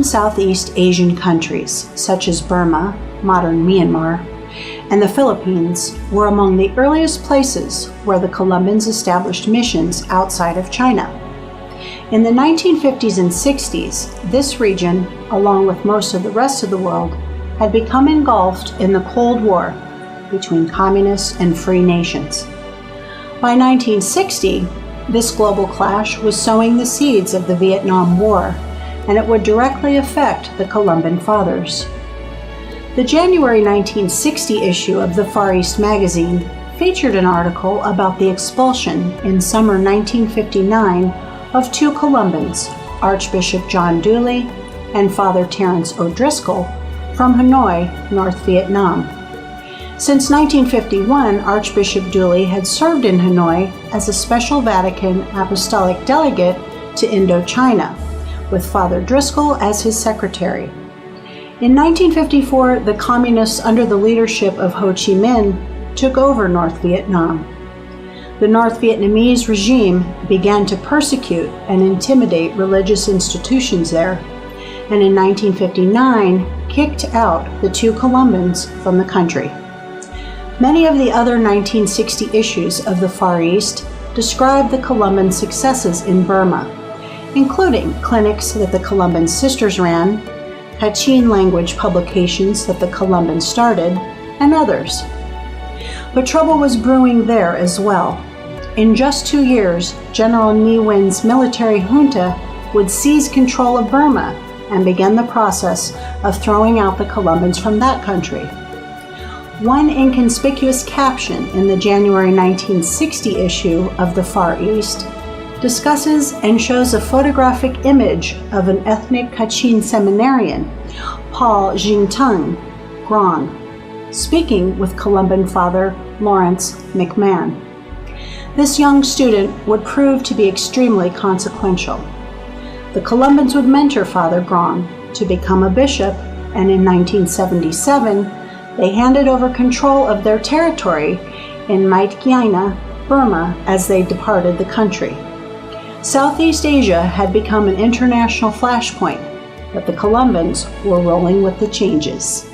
Eastern Southeast Asian countries, such as Burma, modern Myanmar, and the Philippines, were among the earliest places where the Columbans established missions outside of China. In the 1950s and 60s, this region, along with most of the rest of the world, had become engulfed in the Cold War between communist and free nations. By 1960, this global clash was sowing the seeds of the Vietnam War, and it would directly affect the Columban Fathers. The January 1960 issue of the Far East magazine featured an article about the expulsion in summer 1959 of two Columbans, Archbishop John Dooley and Father Terence O'Driscoll, from Hanoi, North Vietnam. Since 1951, Archbishop Dooley had served in Hanoi as a special Vatican apostolic delegate to Indochina, with Father Driscoll as his secretary. In 1954, the communists under the leadership of Ho Chi Minh took over North Vietnam. The North Vietnamese regime began to persecute and intimidate religious institutions there, and in 1959 kicked out the two Columbans from the country. Many of the other 1960 issues of the Far East describe the Columban successes in Burma, including clinics that the Columban sisters ran, Kachin language publications that the Columbans started, and others. But trouble was brewing there as well. In just 2 years, General Ne Win's military junta would seize control of Burma and begin the process of throwing out the Columbans from that country. One inconspicuous caption in the January 1960 issue of the Far East discusses and shows a photographic image of an ethnic Kachin seminarian, Paul Jingtung Grong, speaking with Columban Father Lawrence McMahon. This young student would prove to be extremely consequential. The Columbans would mentor Father Grong to become a bishop, and in 1977, they handed over control of their territory in Myitkyina, Burma, as they departed the country. Southeast Asia had become an international flashpoint, but the Columbans were rolling with the changes.